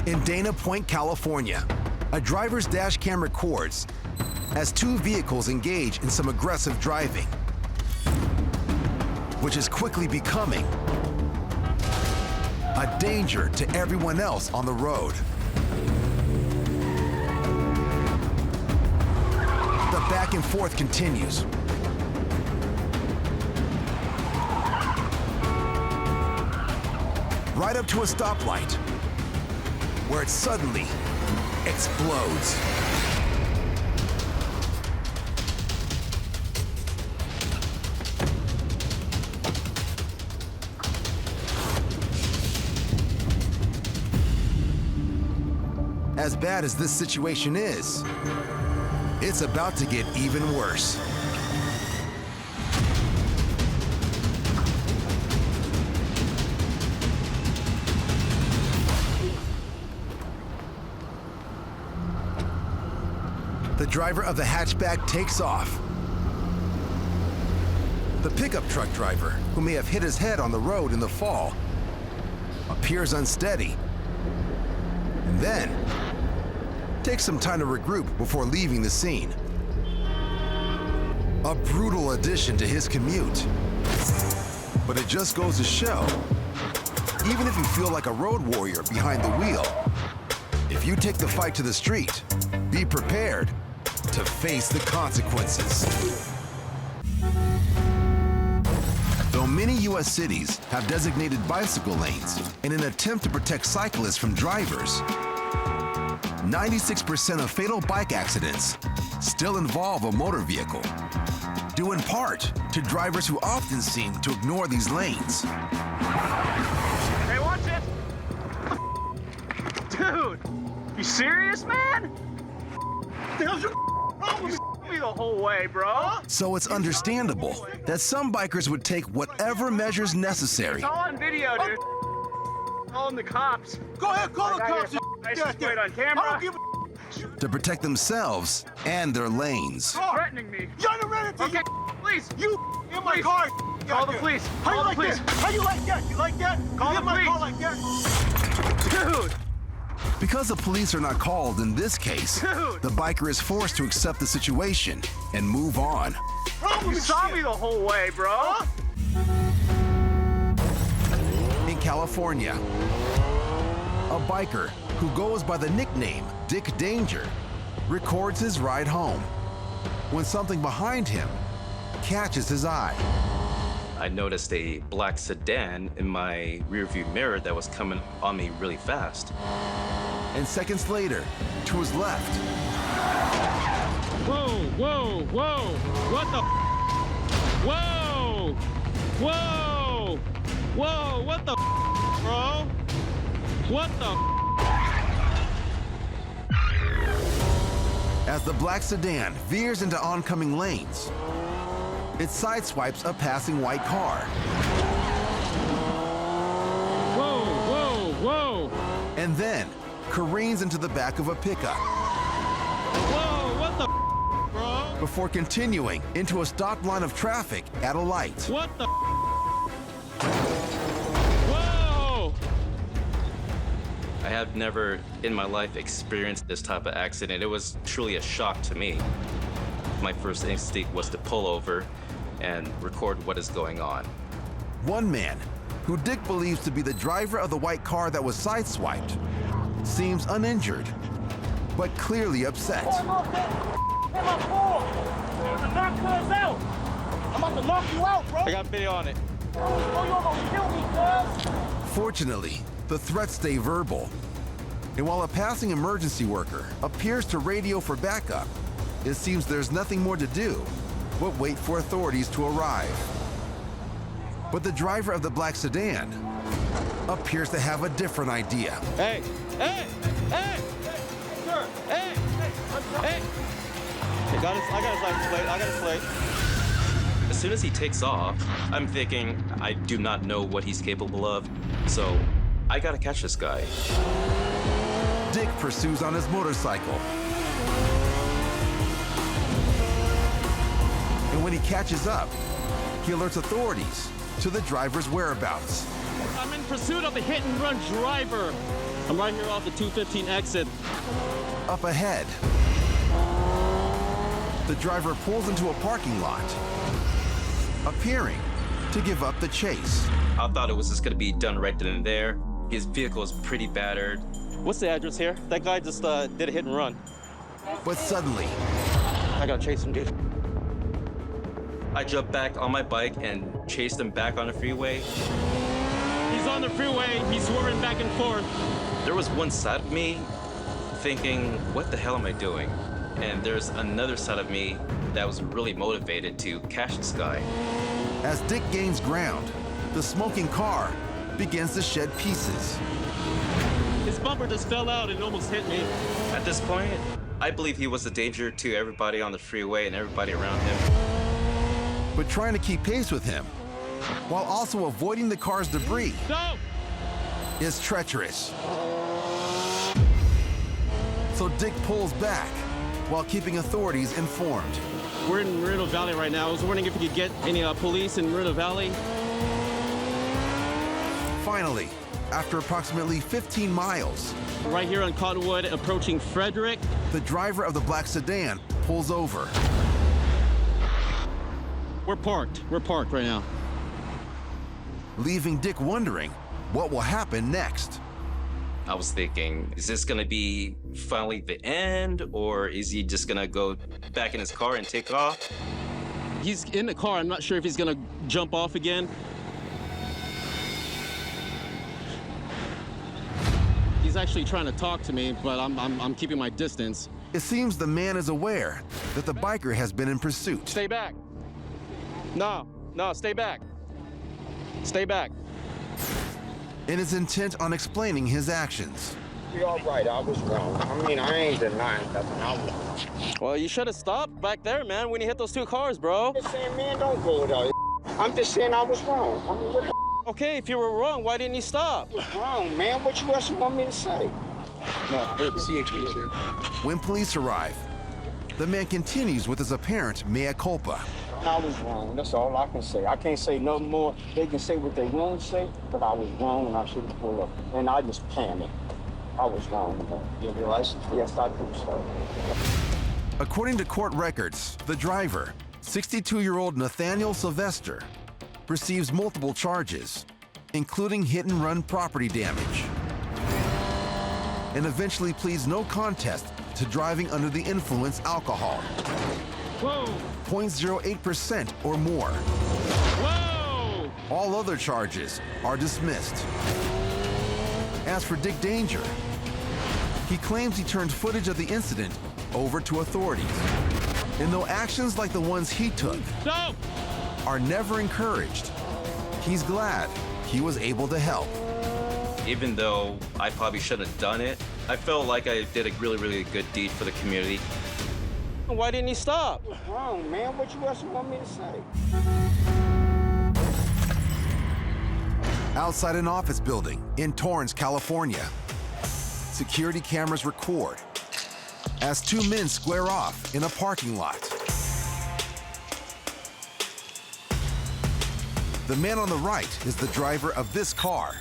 In Dana Point, California, a driver's dash cam records as two vehicles engage in some aggressive driving, which is quickly becoming a danger to everyone else on the road. The back and forth continues. Right up to a stoplight, where it suddenly explodes. As bad as this situation is, it's about to get even worse. The driver of the hatchback takes off. The pickup truck driver, who may have hit his head on the road in the fall, appears unsteady, and then takes some time to regroup before leaving the scene. A brutal addition to his commute. But it just goes to show, even if you feel like a road warrior behind the wheel, if you take the fight to the street, be prepared to face the consequences. Though many U.S. cities have designated bicycle lanes in an attempt to protect cyclists from drivers, 96% of fatal bike accidents still involve a motor vehicle, due in part to drivers who often seem to ignore these lanes. Hey, watch it! Dude, you serious, man? What the hell's your wrong with me the whole way, bro? So it's understandable that some bikers would take whatever measures necessary It's all on video, dude. Calling the cops. Go ahead, call the cops. I just put it on camera. I don't give a to protect themselves and their lanes. Threatening me. You're under rented. Okay, please. You in my Please. car. Call the police. How you Call the like police. that? How you like that? You like that? Call you the hit my police. car like that? Dude. Because the police are not called in this case, Dude. the biker is forced to accept the situation and move on. You saw me the whole way, bro. In California, a biker who goes by the nickname Dick Danger records his ride home when something behind him catches his eye. I noticed a black sedan in my rearview mirror that was coming on me really fast. And seconds later, to his left, Whoa, whoa, whoa, what the Whoa, whoa, whoa, what the bro? What the as the black sedan veers into oncoming lanes, it sideswipes a passing white car. Whoa, whoa, whoa, And then careens into the back of a pickup whoa, what the bro? before continuing into a stop line of traffic at a light. What the Whoa! I have never in my life experienced this type of accident. It was truly a shock to me. My first instinct was to pull over and record what is going on. One man, who Dick believes to be the driver of the white car that was sideswiped, seems uninjured, but clearly upset. I'm about to knock you out, bro. I got video on it. Oh, you're gonna kill me, cuz. Fortunately, the threats stay verbal. And while a passing emergency worker appears to radio for backup, it seems there's nothing more to do but wait for authorities to arrive. But the driver of the black sedan appears to have a different idea. Hey, hey, hey, Sir. hey, hey. I got his license plate, I got his plate. As soon as he takes off, I'm thinking, I do not know what he's capable of, so I gotta catch this guy. Dick pursues on his motorcycle. And when he catches up, he alerts authorities to the driver's whereabouts. I'm in pursuit of a hit-and-run driver. I'm right here off the 215 exit. Up ahead, the driver pulls into a parking lot, appearing to give up the chase. I thought it was just gonna be done right then and there. His vehicle is pretty battered. What's the address here? That guy just did a hit and run. But suddenly, I gotta chase him, dude. I jumped back on my bike and chased him back on the freeway. He's on the freeway. He's swerving back and forth. There was one side of me thinking, what the hell am I doing? And there's another side of me that was really motivated to catch this guy. as Dick gains ground, the smoking car begins to shed pieces. His bumper just fell out and almost hit me. At this point, I believe he was a danger to everybody on the freeway and everybody around him. But trying to keep pace with him, while also avoiding the car's debris, No! is treacherous. So Dick pulls back while keeping authorities informed. We're in Moreno Valley right now. I was wondering if you could get any police in Moreno Valley. Finally, after approximately 15 miles, Right here on Cottonwood, approaching Frederick. the driver of the black sedan pulls over. We're parked. We're parked right now. Leaving Dick wondering what will happen next. I was thinking, is this gonna be finally the end, or is he just gonna go back in his car and take off? He's in the car. I'm not sure if he's gonna jump off again. He's actually trying to talk to me, but I'm keeping my distance. It seems the man is aware that the biker has been in pursuit. Stay back. No, stay back. Stay back. And is intent on explaining his actions. You're all right. I was wrong. I mean, I ain't denying nothing. I was wrong. Well, you should have stopped back there, man, when you hit those two cars, bro. I'm just saying, man, don't go with all that. I'm just saying I was wrong. I mean, what the Okay, if you were wrong, why didn't you stop? was wrong, man? What you else want me to say? When police arrive, the man continues with his apparent mea culpa. I was wrong. That's all I can say. I can't say nothing more. They can say what they want to say, but I was wrong and I should have pulled up. And I just panicked. I was wrong. You have your license? Yes, I do, sir. According to court records, the driver, 62-year-old Nathaniel Sylvester, receives multiple charges, including hit-and-run property damage, and eventually pleads no contest to driving under the influence alcohol. Whoa! 0.08% or more. Whoa! All other charges are dismissed. As for Dick Danger, he claims he turned footage of the incident over to authorities. And though actions like the ones he took No! are never encouraged, he's glad he was able to help. Even though I probably shouldn't have done it, I felt like I did a really, really good deed for the community. Why didn't you stop? I was wrong, man. What you else want me to say? Outside an office building in Torrance, California, security cameras record as two men square off in a parking lot. The man on the right is the driver of this car.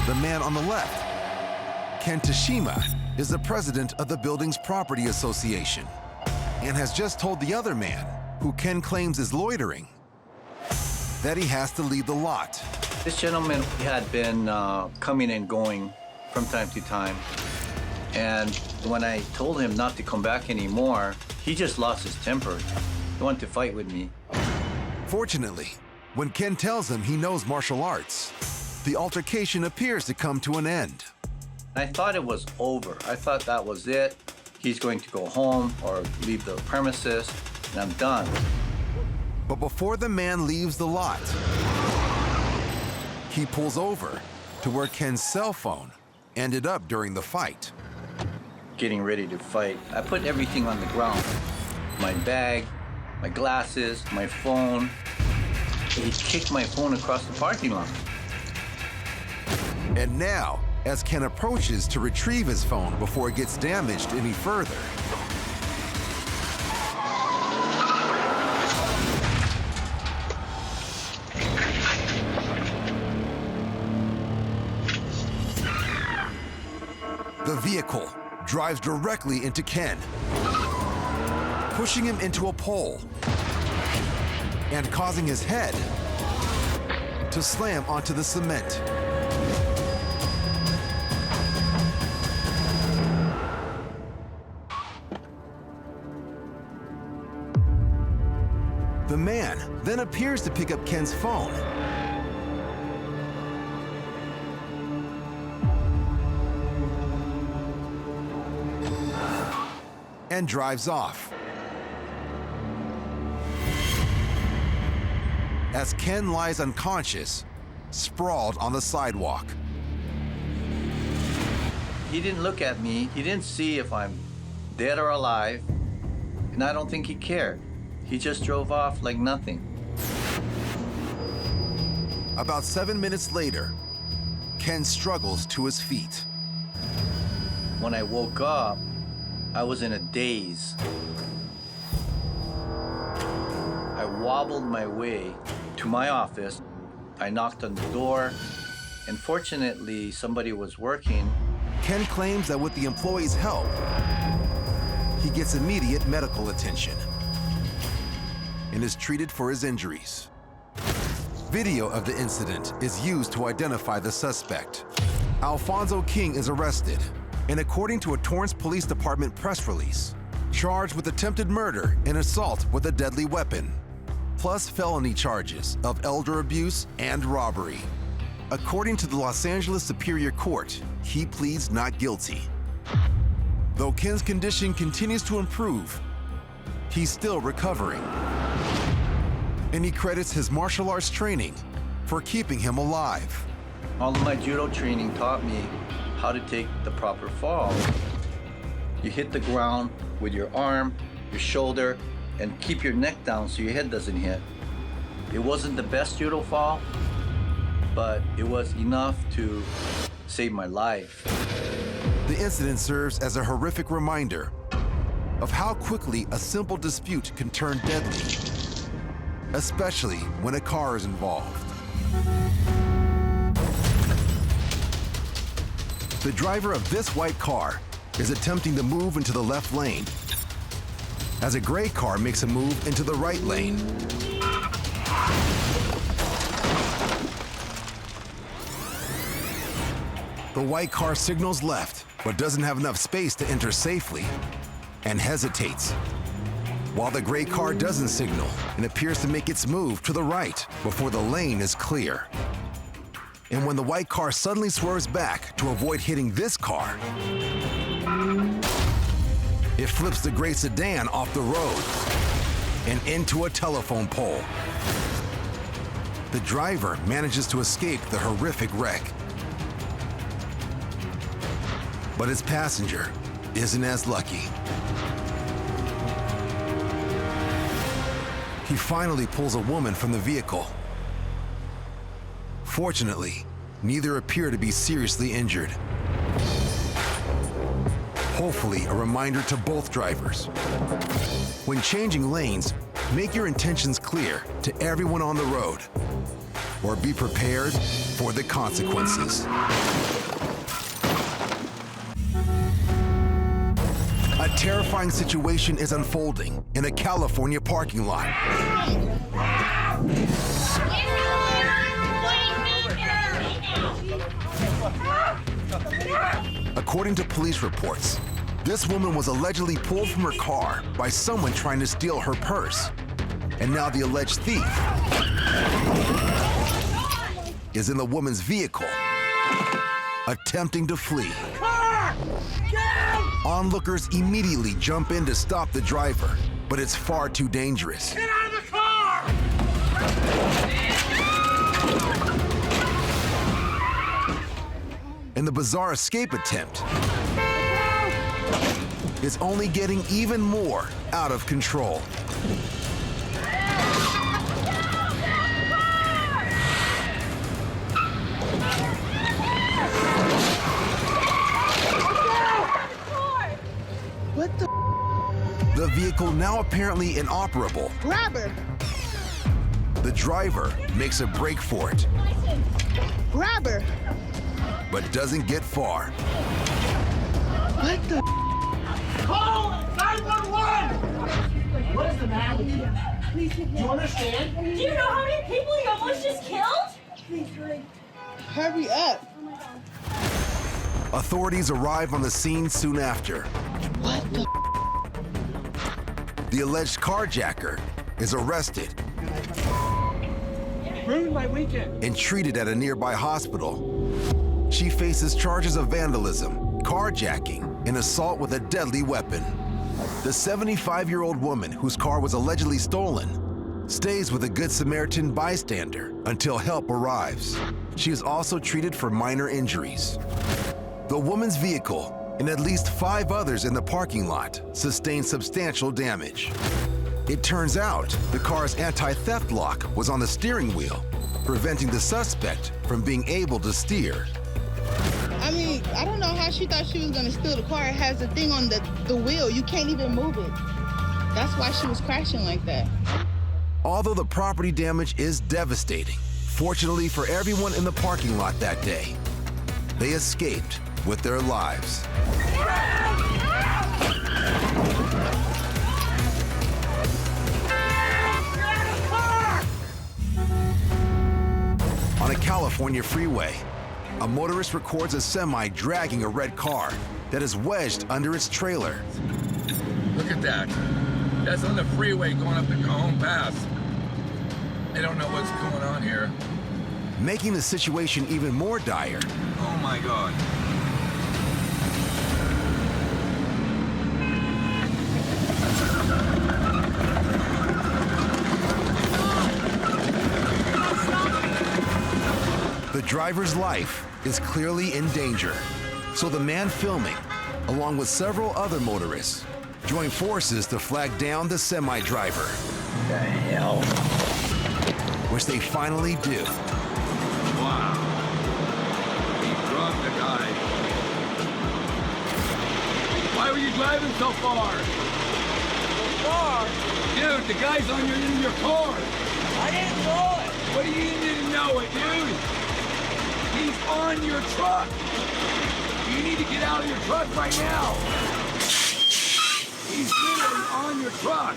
The man on the left, Ken Tashima, is the president of the building's property association and has just told the other man, who Ken claims is loitering, that he has to leave the lot. This gentleman had been coming and going from time to time. And when I told him not to come back anymore, he just lost his temper. He wanted to fight with me. Fortunately, when Ken tells him he knows martial arts, the altercation appears to come to an end. I thought it was over. I thought that was it. He's going to go home or leave the premises, and I'm done. But before the man leaves the lot, he pulls over to where Ken's cell phone ended up during the fight. Getting ready to fight. I put everything on the ground. My bag, my glasses, my phone. He kicked my phone across the parking lot. And now, as Ken approaches to retrieve his phone before it gets damaged any further, The vehicle drives directly into Ken, pushing him into a pole and causing his head to slam onto the cement. The man then appears to pick up Ken's phone and drives off. As Ken lies unconscious, sprawled on the sidewalk. He didn't look at me. He didn't see if I'm dead or alive. And I don't think he cared. He just drove off like nothing. About 7 minutes later, Ken struggles to his feet. When I woke up, I was in a daze. I wobbled my way to my office. I knocked on the door, and fortunately, somebody was working. Ken claims that with the employee's help, he gets immediate medical attention and is treated for his injuries. Video of the incident is used to identify the suspect. Alfonso King is arrested, and according to a Torrance Police Department press release, charged with attempted murder and assault with a deadly weapon, plus felony charges of elder abuse and robbery. According to the Los Angeles Superior Court, he pleads not guilty. Though Ken's condition continues to improve, he's still recovering. And he credits his martial arts training for keeping him alive. All of my judo training taught me how to take the proper fall. You hit the ground with your arm, your shoulder, and keep your neck down so your head doesn't hit. It wasn't the best judo fall, but it was enough to save my life. The incident serves as a horrific reminder of how quickly a simple dispute can turn deadly, especially when a car is involved. The driver of this white car is attempting to move into the left lane as a gray car makes a move into the right lane. The white car signals left, but doesn't have enough space to enter safely and hesitates, while the gray car doesn't signal and appears to make its move to the right before the lane is clear. And when the white car suddenly swerves back to avoid hitting this car, it flips the gray sedan off the road and into a telephone pole. The driver manages to escape the horrific wreck, but his passenger isn't as lucky. He finally pulls a woman from the vehicle. Fortunately, neither appear to be seriously injured. Hopefully, a reminder to both drivers. When changing lanes, make your intentions clear to everyone on the road, or be prepared for the consequences. A terrifying situation is unfolding in a California parking lot. According to police reports, this woman was allegedly pulled from her car by someone trying to steal her purse. And now the alleged thief is in the woman's vehicle, attempting to flee. Onlookers immediately jump in to stop the driver, but it's far too dangerous. Get out of the car! And the bizarre escape attempt is only getting even more out of control. What the? The vehicle now apparently inoperable. Grab her! The driver makes a break for it, Grab her! but doesn't get far. What the? Call 911! What is the matter with you? Do you understand? Do you know how many people you almost just killed? Please hurry. Hurry up. Authorities arrive on the scene soon after. What the? The alleged carjacker is arrested Ruined my weekend. and treated at a nearby hospital. She faces charges of vandalism, carjacking, and assault with a deadly weapon. The 75-year-old woman whose car was allegedly stolen stays with a Good Samaritan bystander until help arrives. She is also treated for minor injuries. The woman's vehicle and at least 5 others in the parking lot sustained substantial damage. It turns out the car's anti-theft lock was on the steering wheel, preventing the suspect from being able to steer. I mean, I don't know how she thought she was gonna steal the car. It has a thing on the wheel. You can't even move it. That's why she was crashing like that. Although the property damage is devastating, fortunately for everyone in the parking lot that day, they escaped with their lives. On a California freeway, a motorist records a semi dragging a red car that is wedged under its trailer. Look at that. That's on the freeway going up the Cajon Pass. I don't know what's going on here. Making the situation even more dire, Oh my God. the driver's life is clearly in danger. So the man filming, along with several other motorists, join forces to flag down the semi-driver. The hell? Which they finally do. Wow. He drugged the guy. Why were you driving so far? So far? Dude, the guy's in your car. I didn't know it. What do you need to know it, dude? He's on your truck. You need to get out of your truck right now. He's literally on your truck.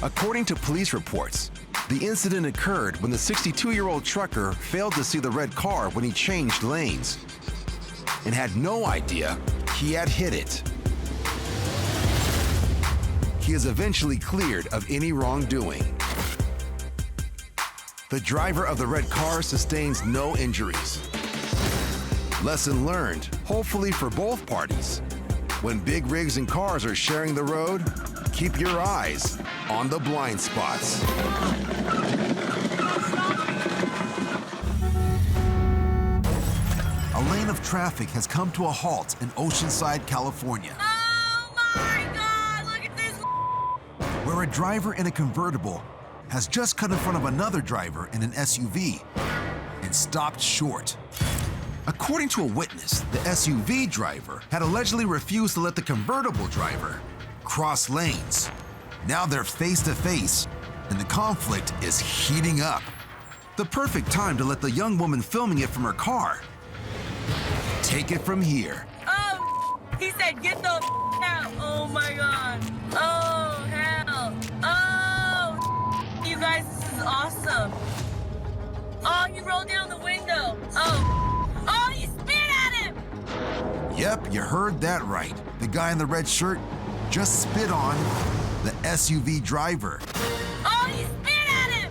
According to police reports, the incident occurred when the 62-year-old trucker failed to see the red car when he changed lanes and had no idea he had hit it. He is eventually cleared of any wrongdoing. The driver of the red car sustains no injuries. Lesson learned, hopefully for both parties. When big rigs and cars are sharing the road, keep your eyes on the blind spots. A lane of traffic has come to a halt in Oceanside, California. Oh my God, look at this. Where a driver in a convertible has just cut in front of another driver in an SUV and stopped short. According to a witness, the SUV driver had allegedly refused to let the convertible driver cross lanes. Now they're face to face, and the conflict is heating up. The perfect time to let the young woman filming it from her car take it from here. Oh, he said get the out. Oh my God. Oh, hell. Oh, you guys, this is awesome. Oh, he rolled down the window. Oh, he spit at him. Yep, you heard that right. The guy in the red shirt just spit on the SUV driver. Oh, he spit at him.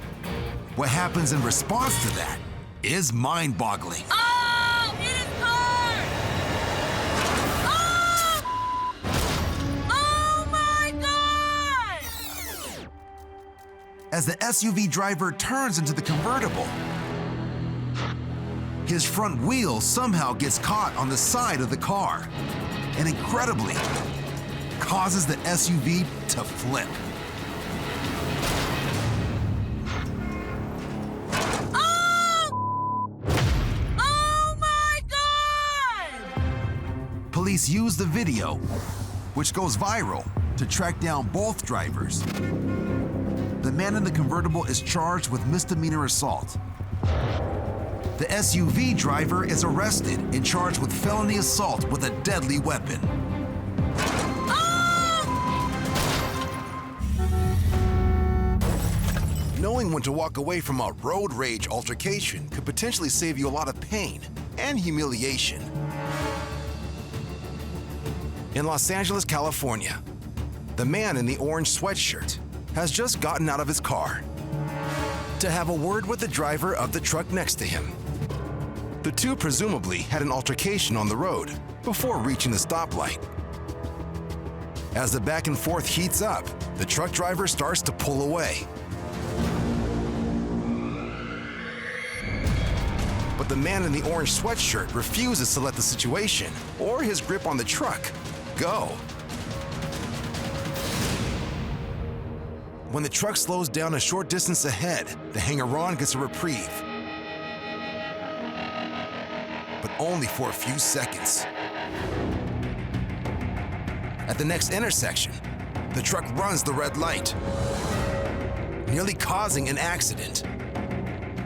What happens in response to that is mind-boggling. Oh, hit his car. Oh my God. As the SUV driver turns into the convertible, his front wheel somehow gets caught on the side of the car and incredibly causes the SUV to flip. Oh my God. Police use the video, which goes viral, to track down both drivers. The man in the convertible is charged with misdemeanor assault. the SUV driver is arrested and charged with felony assault with a deadly weapon. Knowing when to walk away from a road rage altercation could potentially save you a lot of pain and humiliation. In Los Angeles, California, the man in the orange sweatshirt has just gotten out of his car to have a word with the driver of the truck next to him. The two presumably had an altercation on the road before reaching the stoplight. As the back and forth heats up, the truck driver starts to pull away. But the man in the orange sweatshirt refuses to let the situation or his grip on the truck go. When the truck slows down a short distance ahead, the hanger-on gets a reprieve. But only for a few seconds. At the next intersection, the truck runs the red light, nearly causing an accident.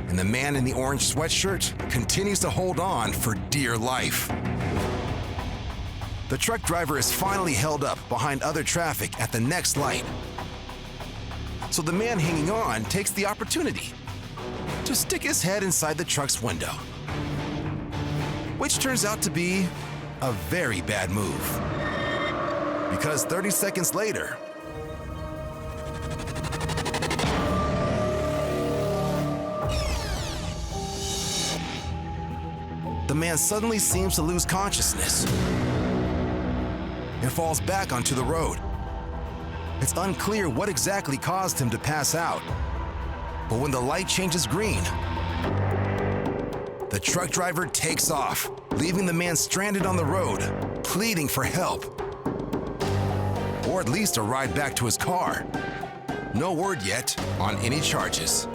And the man in the orange sweatshirt continues to hold on for dear life. The truck driver is finally held up behind other traffic at the next light. So the man hanging on takes the opportunity to stick his head inside the truck's window, which turns out to be a very bad move. Because 30 seconds later, the man suddenly seems to lose consciousness and falls back onto the road. It's unclear what exactly caused him to pass out, but when the light changes green, the truck driver takes off, leaving the man stranded on the road, pleading for help, or at least a ride back to his car. No word yet on any charges.